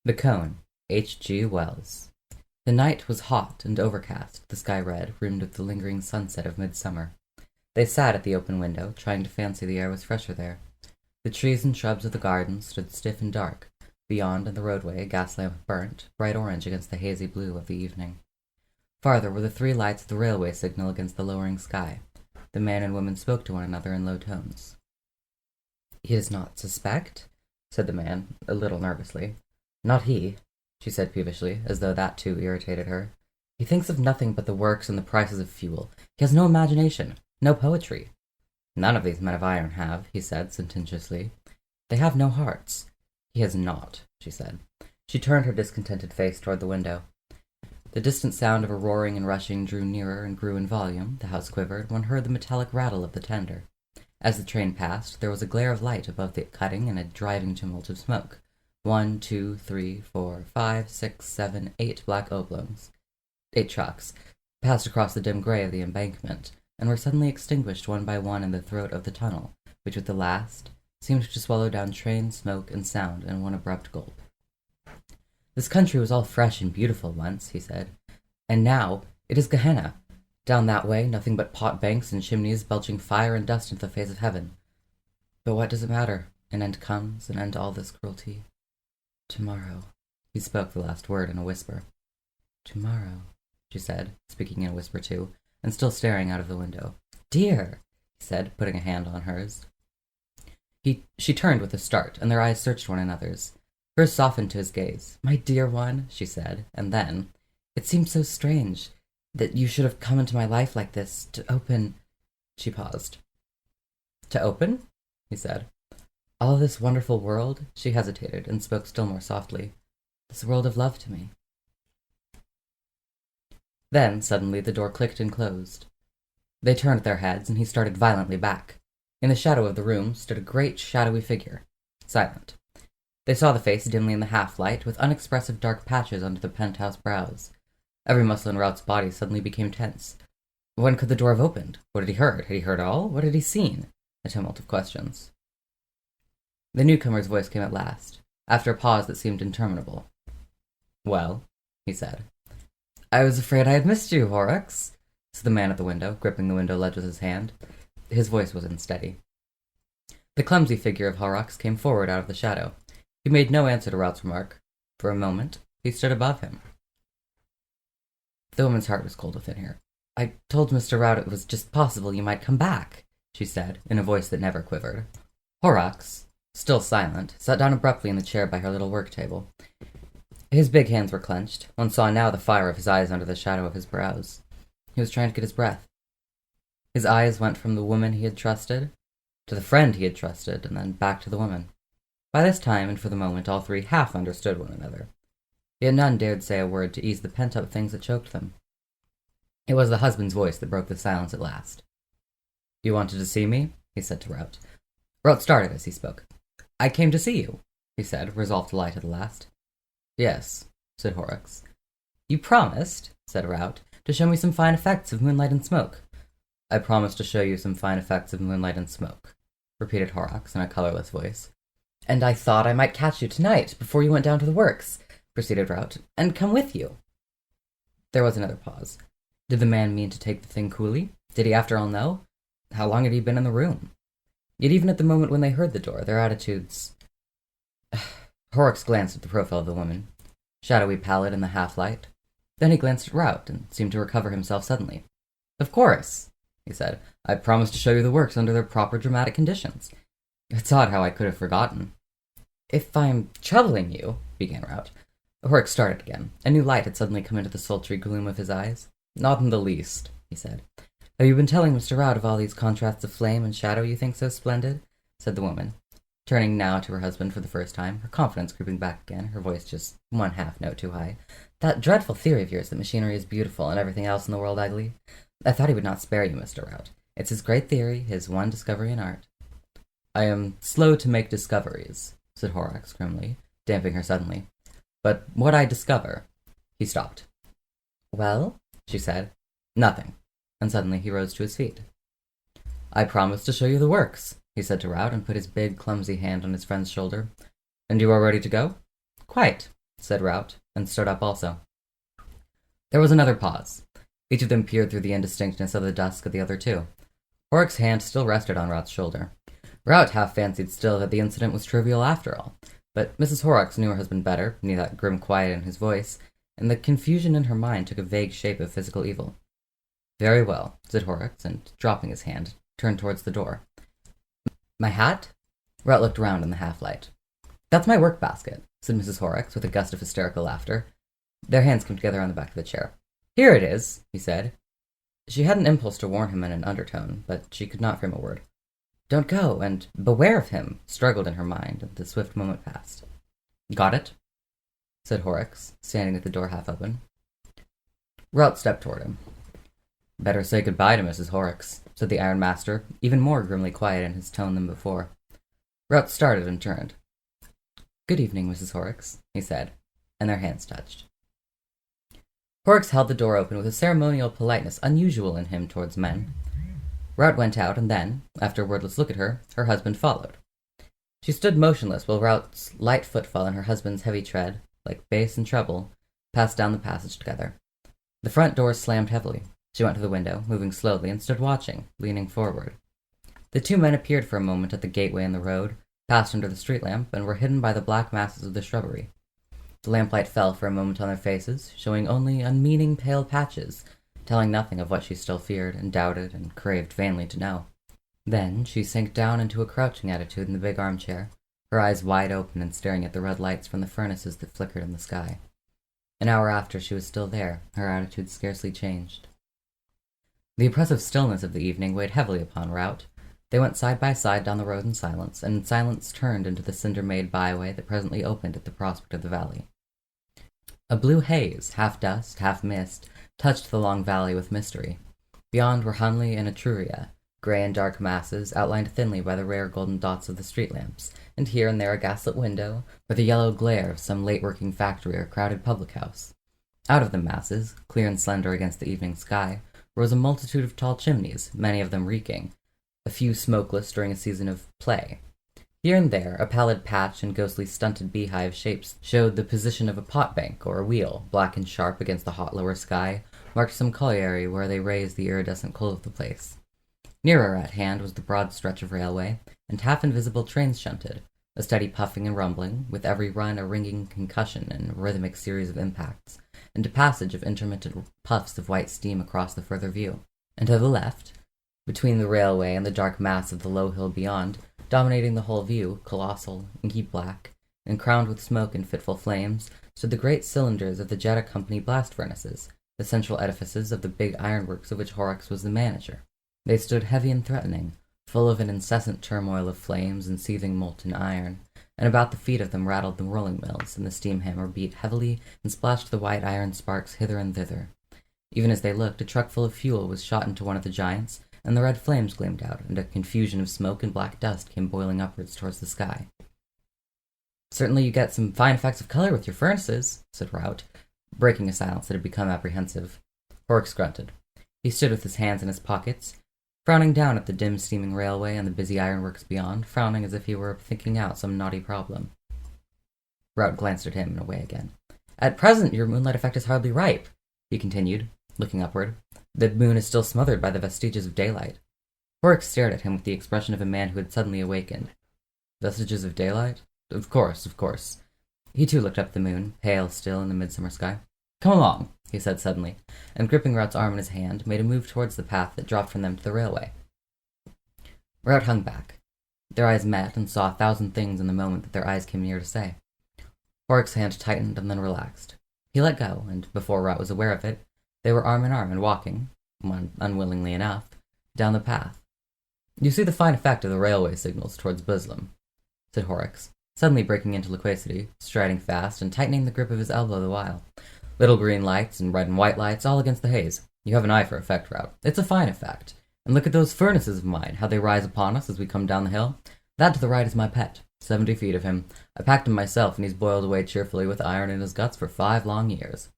The Cone, H. G. Wells. The night was hot and overcast, the sky red, rimmed with the lingering sunset of midsummer. They sat at the open window, trying to fancy the air was fresher there. The trees and shrubs of the garden stood stiff and dark. Beyond, in the roadway, a gas lamp burnt, bright orange against the hazy blue of the evening. Farther were the three lights of the railway signal against the lowering sky. The man and woman spoke to one another in low tones. "He does not suspect?" said the man, a little nervously. "Not he," she said peevishly, as though that too irritated her. "He thinks of nothing but the works and the prices of fuel. He has no imagination, no poetry." "None of these men of iron have," he said sententiously. "They have no hearts." "He has not," she said. She turned her discontented face toward the window. The distant sound of a roaring and rushing drew nearer and grew in volume. The house quivered. One heard the metallic rattle of the tender. As the train passed, there was a glare of light above the cutting and a driving tumult of smoke. 1, 2, 3, 4, 5, 6, 7, 8 black oblongs, 8 trucks, passed across the dim gray of the embankment, and were suddenly extinguished one by one in the throat of the tunnel, which with the last seemed to swallow down train, smoke, and sound in one abrupt gulp. "This country was all fresh and beautiful once," he said, "and now it is Gehenna. Down that way, nothing but pot banks and chimneys belching fire and dust into the face of heaven. But what does it matter? An end comes, an end to all this cruelty. Tomorrow." He spoke the last word in a whisper. "Tomorrow," she said, speaking in a whisper too, and still staring out of the window. "Dear," he said, putting a hand on hers. She turned with a start, and their eyes searched one another's. Hers softened to his gaze. "My dear one," she said, and then, "It seems so strange that you should have come into my life like this, to open—" She paused. "To open?" he said. "All this wonderful world," she hesitated, and spoke still more softly. "This world of love to me." Then, suddenly, the door clicked and closed. They turned their heads, and he started violently back. In the shadow of the room stood a great shadowy figure, silent. They saw the face dimly in the half-light, with unexpressive dark patches under the penthouse brows. Every muscle in Rout's body suddenly became tense. When could the door have opened? What had he heard? Had he heard all? What had he seen? A tumult of questions. The newcomer's voice came at last, after a pause that seemed interminable. "Well," he said. "I was afraid I had missed you, Horrocks," said the man at the window, gripping the window ledge with his hand. His voice was unsteady. The clumsy figure of Horrocks came forward out of the shadow. He made no answer to Rout's remark. For a moment, he stood above him. The woman's heart was cold within her. "I told Mr. Rout it was just possible you might come back," she said, in a voice that never quivered. Horrocks, still silent, sat down abruptly in the chair by her little work-table. His big hands were clenched. One saw now the fire of his eyes under the shadow of his brows. He was trying to get his breath. His eyes went from the woman he had trusted, to the friend he had trusted, and then back to the woman. By this time, and for the moment, all three half understood one another. Yet none dared say a word to ease the pent-up things that choked them. It was the husband's voice that broke the silence at last. "You wanted to see me?" he said to Rout. Rout started as he spoke. "I came to see you," he said, resolved to lie to the last. "Yes," said Horrocks. "You promised," said Rout, "to show me some fine effects of moonlight and smoke." "I promised to show you some fine effects of moonlight and smoke," repeated Horrocks in a colorless voice. "And I thought I might catch you tonight, before you went down to the works," proceeded Rout, "and come with you." There was another pause. Did the man mean to take the thing coolly? Did he, after all, know? How long had he been in the room? Yet even at the moment when they heard the door, their attitudes... Horrocks glanced at the profile of the woman, shadowy pallid in the half-light. Then he glanced at Rout, and seemed to recover himself suddenly. "Of course," he said. "I promised to show you the works under their proper dramatic conditions. It's odd how I could have forgotten." "If I'm troubling you," began Rout. Horrocks started again. A new light had suddenly come into the sultry gloom of his eyes. "Not in the least," he said. "Have you been telling Mr. Rout of all these contrasts of flame and shadow you think so splendid?" said the woman, turning now to her husband for the first time, her confidence creeping back again, her voice just one half-note too high. "That dreadful theory of yours that machinery is beautiful and everything else in the world ugly? I thought he would not spare you, Mr. Rout. It's his great theory, his one discovery in art." "I am slow to make discoveries," said Horrocks grimly, damping her suddenly. "But what I discover—" He stopped. "Well?" she said. "Nothing." And suddenly he rose to his feet. "I promised to show you the works," he said to Rout, and put his big, clumsy hand on his friend's shoulder. "And you are ready to go?" "Quite," said Rout, and stood up also. There was another pause. Each of them peered through the indistinctness of the dusk at the other two. Horrocks's hand still rested on Rout's shoulder. Rout half fancied still that the incident was trivial after all, but Mrs. Horrocks knew her husband better, knew that grim quiet in his voice, and the confusion in her mind took a vague shape of physical evil. "Very well," said Horrocks, and, dropping his hand, turned towards the door. "My hat?" Rout looked round in the half-light. "That's my work-basket," said Mrs. Horrocks, with a gust of hysterical laughter. Their hands came together on the back of the chair. "Here it is," he said. She had an impulse to warn him in an undertone, but she could not frame a word. "Don't go, and beware of him," struggled in her mind, and the swift moment passed. "Got it?" said Horrocks, standing at the door half open. Rout stepped toward him. "Better say goodbye to Mrs. Horrocks," said the Iron Master, even more grimly quiet in his tone than before. Rout started and turned. "Good evening, Mrs. Horrocks," he said, and their hands touched. Horrocks held the door open with a ceremonial politeness unusual in him towards men. Rout went out, and then, after a wordless look at her, her husband followed. She stood motionless while Rout's light footfall and her husband's heavy tread, like bass and treble, passed down the passage together. The front door slammed heavily. She went to the window, moving slowly, and stood watching, leaning forward. The two men appeared for a moment at the gateway in the road, passed under the street lamp, and were hidden by the black masses of the shrubbery. The lamplight fell for a moment on their faces, showing only unmeaning pale patches, telling nothing of what she still feared and doubted and craved vainly to know. Then she sank down into a crouching attitude in the big armchair, her eyes wide open and staring at the red lights from the furnaces that flickered in the sky. An hour after she was still there, her attitude scarcely changed. The oppressive stillness of the evening weighed heavily upon Rout. They went side by side down the road in silence, and in silence turned into the cinder-made byway that presently opened at the prospect of the valley. A blue haze, half dust, half mist, touched the long valley with mystery. Beyond were Hunley and Etruria, grey and dark masses outlined thinly by the rare golden dots of the street lamps, and here and there a gaslit window, or the yellow glare of some late-working factory or crowded public house. Out of the masses, clear and slender against the evening sky, rose a multitude of tall chimneys, many of them reeking, a few smokeless during a season of play. Here and there, a pallid patch and ghostly stunted beehive shapes showed the position of a pot-bank or a wheel, black and sharp against the hot lower sky, marked some colliery where they raised the iridescent coal of the place. Nearer at hand was the broad stretch of railway, and half-invisible trains shunted, a steady puffing and rumbling, with every run a ringing concussion and a rhythmic series of impacts, and a passage of intermittent puffs of white steam across the further view. And to the left, between the railway and the dark mass of the low hill beyond, dominating the whole view, colossal, inky black, and crowned with smoke and fitful flames, stood the great cylinders of the Jetta Company blast furnaces, the central edifices of the big ironworks of which Horrocks was the manager. They stood heavy and threatening, full of an incessant turmoil of flames and seething molten iron, and about the feet of them rattled the rolling mills, and the steam hammer beat heavily and splashed the white iron sparks hither and thither. Even as they looked, a truck full of fuel was shot into one of the giants, and the red flames gleamed out, and a confusion of smoke and black dust came boiling upwards towards the sky. "Certainly you get some fine effects of color with your furnaces," said Rout, breaking a silence that had become apprehensive. Horrocks grunted. He stood with his hands in his pockets, frowning down at the dim steaming railway and the busy ironworks beyond, frowning as if he were thinking out some knotty problem. Rout glanced at him and away again. "At present your moonlight effect is hardly ripe," he continued, looking upward. "The moon is still smothered by the vestiges of daylight." Horrocks stared at him with the expression of a man who had suddenly awakened. "Vestiges of daylight? Of course, of course." He too looked up at the moon, pale still in the midsummer sky. "Come along," he said suddenly, and gripping Rout's arm in his hand, made a move towards the path that dropped from them to the railway. Rout hung back. Their eyes met and saw 1,000 things in the moment that their eyes came near to say. Horrocks' hand tightened and then relaxed. He let go, and before Rout was aware of it, they were arm in arm and walking, one unwillingly enough, down the path. "You see the fine effect of the railway signals towards Buslam," said Horrocks, suddenly breaking into loquacity, striding fast and tightening the grip of his elbow the while. "Little green lights and red and white lights all against the haze. You have an eye for effect, Rout. It's a fine effect. And look at those furnaces of mine, how they rise upon us as we come down the hill. That to the right is my pet. 70 feet of him. I packed him myself, and he's boiled away cheerfully with iron in his guts for 5 long years.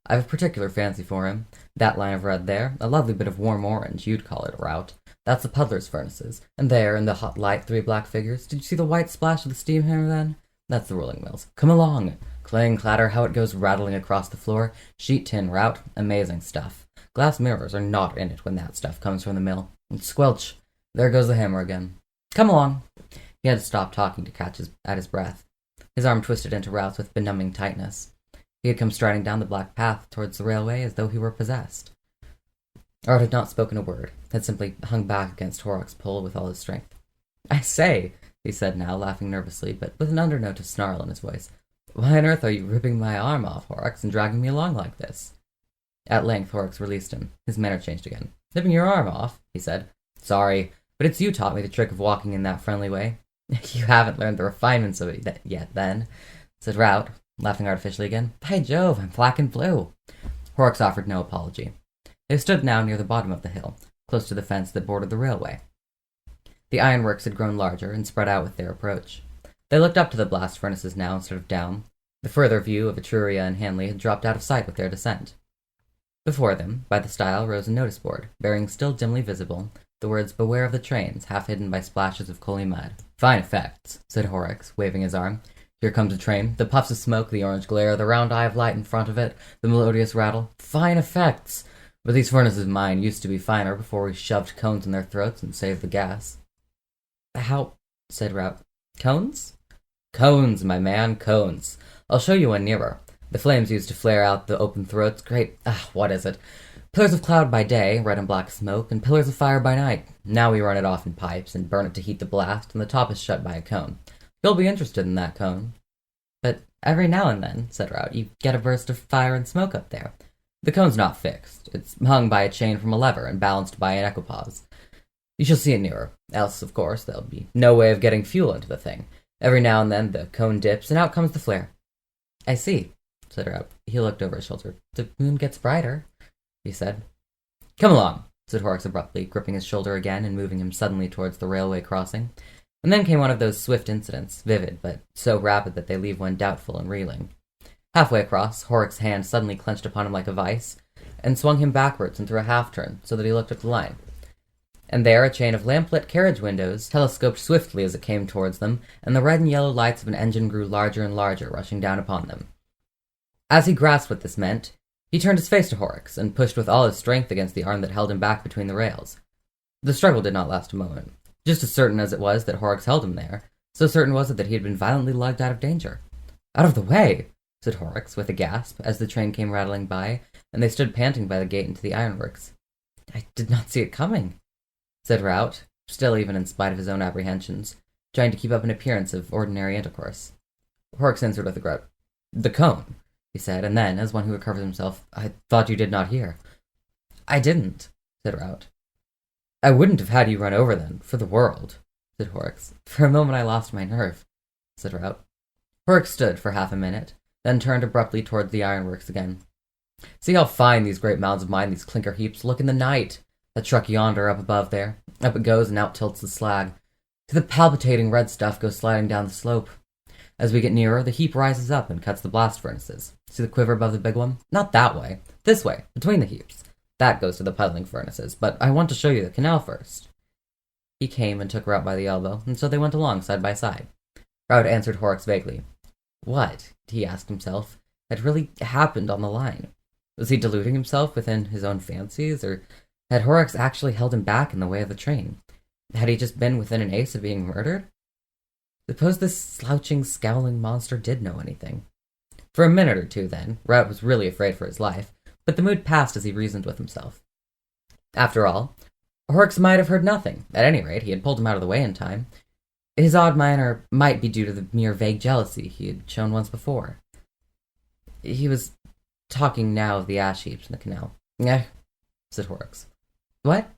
I've a particular fancy for him. That line of red there, a lovely bit of warm orange, you'd call it, Rout. That's the puddler's furnaces. And there, in the hot light, 3 black figures. Did you see the white splash of the steam hammer then? That's the rolling mills. Come along. Clang, clatter, how it goes rattling across the floor. Sheet tin route, amazing stuff. Glass mirrors are not in it when that stuff comes from the mill. And squelch, there goes the hammer again. Come along. He had to stop talking to catch at his breath. His arm twisted into Rout's with benumbing tightness. He had come striding down the black path towards the railway as though he were possessed. Rout had not spoken a word, had simply hung back against Horrocks' pull with all his strength. I say, he said now, laughing nervously, but with an undernote of snarl in his voice. Why on earth are you ripping my arm off, Horrocks, and dragging me along like this? At length, Horrocks released him. His manner changed again. Ripping your arm off, he said. Sorry, but it's you taught me the trick of walking in that friendly way. You haven't learned the refinements of it yet, then, said Rout, laughing artificially again. By Jove, I'm black and blue. Horrocks offered no apology. They stood now near the bottom of the hill, close to the fence that bordered the railway. The ironworks had grown larger and spread out with their approach. They looked up to the blast furnaces now instead of down. The further view of Etruria and Hanley had dropped out of sight with their descent. Before them, by the stile, rose a notice board, bearing still dimly visible the words Beware of the trains, half hidden by splashes of coaly mud. Fine effects, said Horrocks, waving his arm. Here comes a train, the puffs of smoke, the orange glare, the round eye of light in front of it, the melodious rattle. Fine effects! But these furnaces of mine used to be finer before we shoved cones in their throats and saved the gas. How? Said Rout. Cones? Cones, my man, cones. I'll show you one nearer. The flames used to flare out the open throats. Great, what is it? Pillars of cloud by day, red and black smoke, and pillars of fire by night. Now we run it off in pipes and burn it to heat the blast, and the top is shut by a cone. You'll be interested in that cone. But every now and then, said Rout, you get a burst of fire and smoke up there. The cone's not fixed. It's hung by a chain from a lever and balanced by an equipause. You shall see it nearer. Else, of course, there'll be no way of getting fuel into the thing. Every now and then the cone dips, and out comes the flare. I see, said Rout. He looked over his shoulder. The moon gets brighter, he said. Come along, said Horrocks abruptly, gripping his shoulder again and moving him suddenly towards the railway crossing. And then came one of those swift incidents, vivid, but so rapid that they leave one doubtful and reeling. Halfway across, Horrocks' hand suddenly clenched upon him like a vice, and swung him backwards and through a half-turn, so that he looked at the line. And there a chain of lamp-lit carriage windows telescoped swiftly as it came towards them, and the red and yellow lights of an engine grew larger and larger, rushing down upon them. As he grasped what this meant, he turned his face to Horrocks, and pushed with all his strength against the arm that held him back between the rails. The struggle did not last a moment. Just as certain as it was that Horrocks held him there, so certain was it that he had been violently lugged out of danger. Out of the way! Said Horrocks, with a gasp, as the train came rattling by, and they stood panting by the gate into the ironworks. I did not see it coming, said Rout, still even in spite of his own apprehensions, trying to keep up an appearance of ordinary intercourse. Horrocks answered with a grunt. The cone, he said, and then, as one who recovers himself, I thought you did not hear. I didn't, said Rout. I wouldn't have had you run over then, for the world, said Horrocks. For a moment I lost my nerve, said Rout. Horrocks stood for half a minute, then turned abruptly towards the ironworks again. See how fine these great mounds of mine, these clinker heaps, look in the night. That truck yonder up above there. Up it goes and out tilts the slag. See the palpitating red stuff go sliding down the slope. As we get nearer, the heap rises up and cuts the blast furnaces. See the quiver above the big one? Not that way. This way, between the heaps. That goes to the puddling furnaces, but I want to show you the canal first. He came and took Rout by the elbow, and so they went along side by side. Rout answered Horrocks vaguely. What, he asked himself, had really happened on the line? Was he deluding himself within his own fancies, or had Horrocks actually held him back in the way of the train? Had he just been within an ace of being murdered? Suppose this slouching, scowling monster did know anything. For a minute or two, then, Rout was really afraid for his life, but the mood passed as he reasoned with himself. After all, Horrocks might have heard nothing. At any rate, he had pulled him out of the way in time. His odd manner might be due to the mere vague jealousy he had shown once before. He was talking now of the ash heaps in the canal. Eh, said Horrocks. What?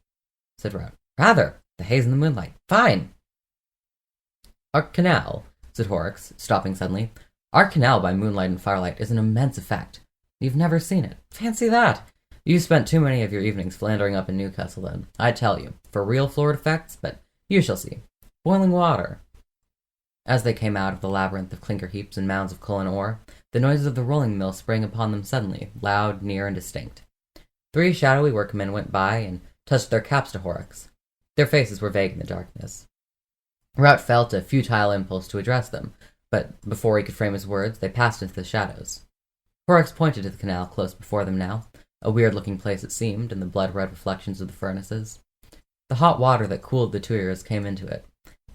Said Rout. Rather, the haze and the moonlight. Fine. Our canal, said Horrocks, stopping suddenly. Our canal by moonlight and firelight is an immense effect. You've never seen it. Fancy that. You spent too many of your evenings philandering up in Newcastle then. I tell you, for real florid effects, but you shall see. Boiling water. As they came out of the labyrinth of clinker heaps and mounds of coal and ore, the noises of the rolling mill sprang upon them suddenly, loud, near, and distinct. 3 shadowy workmen went by and touched their caps to Horrocks. Their faces were vague in the darkness. Rout felt a futile impulse to address them, But before he could frame his words, they passed into the shadows. Horrocks pointed to the canal close before them now, a weird-looking place it seemed in the blood-red reflections of the furnaces. The hot water that cooled the tuyers came into it,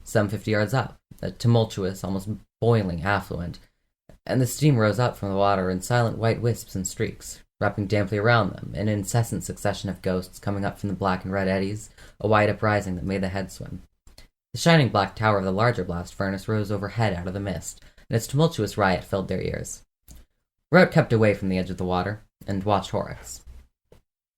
some 50 yards up, a tumultuous, almost boiling affluent, and the steam rose up from the water in silent white wisps and streaks, wrapping damply around them, an incessant succession of ghosts coming up from the black and red eddies, a wide uprising that made the head swim. The shining black tower of the larger blast furnace rose overhead out of the mist, and its tumultuous riot filled their ears. Rout kept away from the edge of the water, and watched Horrocks.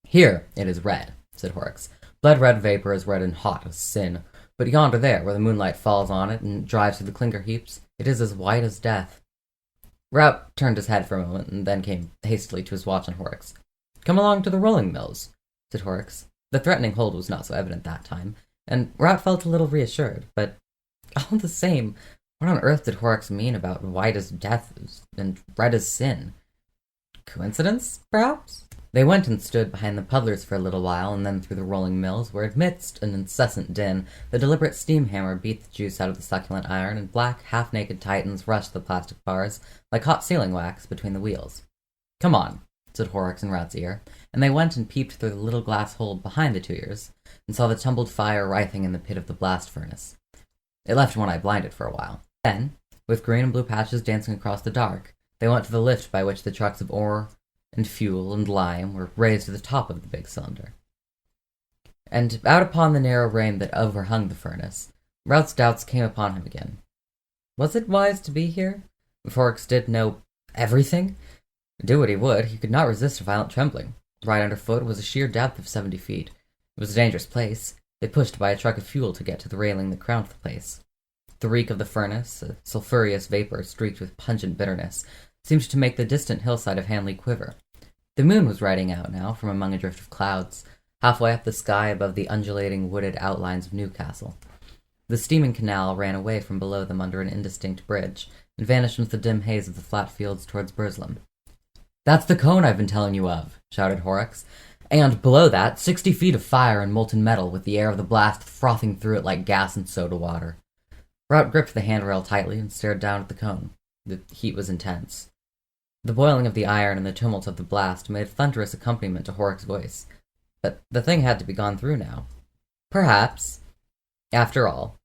"Here it is red," said Horrocks. "Blood-red vapor as red and hot as sin. But yonder there, where the moonlight falls on it and drives through the clinker heaps, it is as white as death." Rout turned his head for a moment, and then came hastily to his watch on Horrocks. "Come along to the rolling mills," said Horrocks. The threatening hold was not so evident that time, and Rout felt a little reassured, but all the same, what on earth did Horrocks mean about white as death and red as sin? Coincidence, perhaps? They went and stood behind the puddlers for a little while, and then through the rolling mills, where amidst an incessant din, the deliberate steam hammer beat the juice out of the succulent iron, and black, half-naked titans rushed the plastic bars like hot sealing wax between the wheels. "Come on," said Horrocks in Rout's ear, and they went and peeped through the little glass hole behind the tuyers, and saw the tumbled fire writhing in the pit of the blast furnace. It left one eye blinded for a while. Then, with green and blue patches dancing across the dark, they went to the lift by which the trucks of ore and fuel and lime were raised to the top of the big cylinder. And out upon the narrow range that overhung the furnace, Rout's doubts came upon him again. Was it wise to be here? If Horrocks did know everything? Do what he would, he could not resist a violent trembling. Right underfoot was a sheer depth of 70 feet. It was a dangerous place. They pushed by a truck of fuel to get to the railing that crowned the place. The reek of the furnace, a sulphureous vapor streaked with pungent bitterness, seemed to make the distant hillside of Hanley quiver. The moon was riding out now from among a drift of clouds, halfway up the sky above the undulating wooded outlines of Newcastle. The steaming canal ran away from below them under an indistinct bridge, and vanished into the dim haze of the flat fields towards Burslem. "That's the cone I've been telling you of," shouted Horrocks. "And below that, 60 feet of fire and molten metal, with the air of the blast frothing through it like gas and soda water." Rout gripped the handrail tightly and stared down at the cone. The heat was intense. The boiling of the iron and the tumult of the blast made a thunderous accompaniment to Horrocks' voice. But the thing had to be gone through now. Perhaps. After all.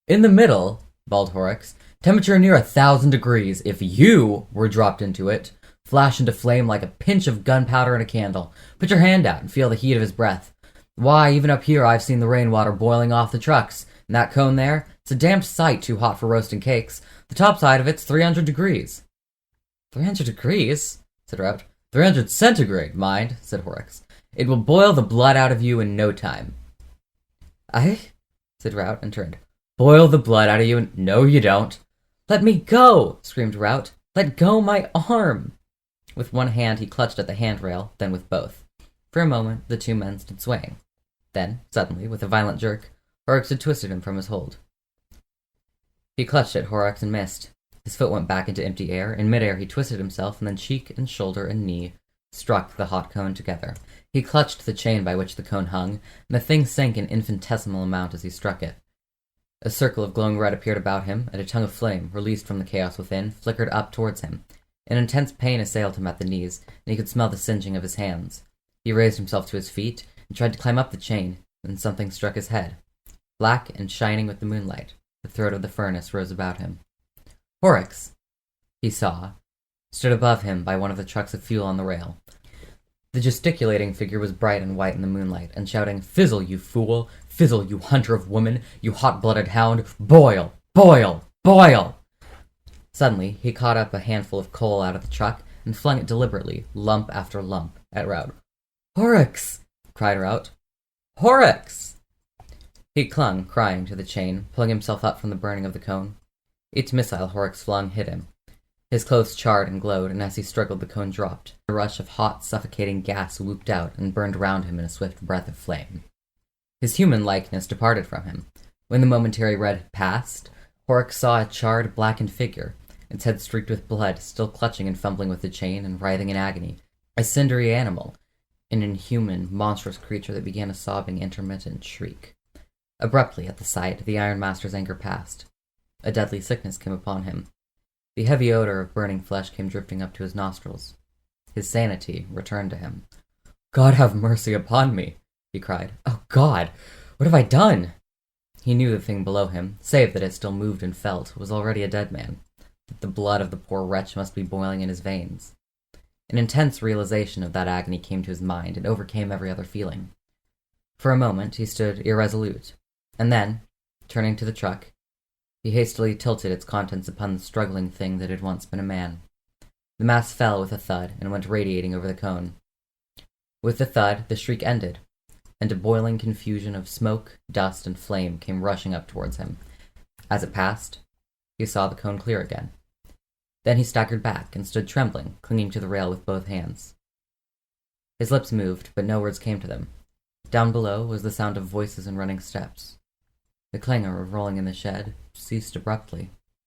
"In the middle," bawled Horrocks, "temperature near 1,000 degrees. If you were dropped into it, flash into flame like a pinch of gunpowder in a candle. Put your hand out and feel the heat of his breath. Why, even up here I've seen the rainwater boiling off the trucks. And that cone there, it's a damned sight too hot for roasting cakes. The top side of it's 300 degrees. 300 degrees? Said Rout. 300 centigrade, mind, said Horrocks. It will boil the blood out of you in no time. "I?" said Rout, and turned. "Boil the blood out of you no, you don't." "Let me go!" screamed Rout. "Let go my arm!" With one hand he clutched at the handrail, then with both. For a moment the two men stood swaying. Then, suddenly, with a violent jerk, Horrocks had twisted him from his hold. He clutched at Horrocks and missed. His foot went back into empty air. In midair he twisted himself, and then cheek and shoulder and knee struck the hot cone together. He clutched the chain by which the cone hung, and the thing sank an infinitesimal amount as he struck it. A circle of glowing red appeared about him, and a tongue of flame, released from the chaos within, flickered up towards him. An intense pain assailed him at the knees, and he could smell the singeing of his hands. He raised himself to his feet, and tried to climb up the chain, and something struck his head. Black and shining with the moonlight, the throat of the furnace rose about him. Horrocks, he saw, stood above him by one of the trucks of fuel on the rail. The gesticulating figure was bright and white in the moonlight, and shouting, "Fizzle, you fool! Fizzle, you hunter of women! You hot-blooded hound! Boil! Boil! Boil!" Suddenly, he caught up a handful of coal out of the truck and flung it deliberately, lump after lump, at Rout. "Horrocks!" cried Rout. "Horrocks!" He clung, crying, to the chain, pulling himself up from the burning of the cone. Each missile Horrocks flung hit him. His clothes charred and glowed, and as he struggled the cone dropped. A rush of hot, suffocating gas whooped out and burned round him in a swift breath of flame. His human likeness departed from him. When the momentary red had passed, Horrocks saw a charred, blackened figure, its head streaked with blood, still clutching and fumbling with the chain and writhing in agony. A cindery animal, an inhuman, monstrous creature that began a sobbing, intermittent shriek. Abruptly, at the sight, the Ironmaster's anger passed. A deadly sickness came upon him. The heavy odor of burning flesh came drifting up to his nostrils. His sanity returned to him. "God have mercy upon me!" he cried. "Oh, God! What have I done?" He knew the thing below him, save that it still moved and felt, was already a dead man, that the blood of the poor wretch must be boiling in his veins. An intense realization of that agony came to his mind and overcame every other feeling. For a moment he stood irresolute, and then, turning to the truck, he hastily tilted its contents upon the struggling thing that had once been a man. The mass fell with a thud and went radiating over the cone. With the thud, the shriek ended, and a boiling confusion of smoke, dust, and flame came rushing up towards him. As it passed, he saw the cone clear again. Then he staggered back and stood trembling, clinging to the rail with both hands. His lips moved, but no words came to them. Down below was the sound of voices and running steps. The clangor of rolling in the shed ceased abruptly.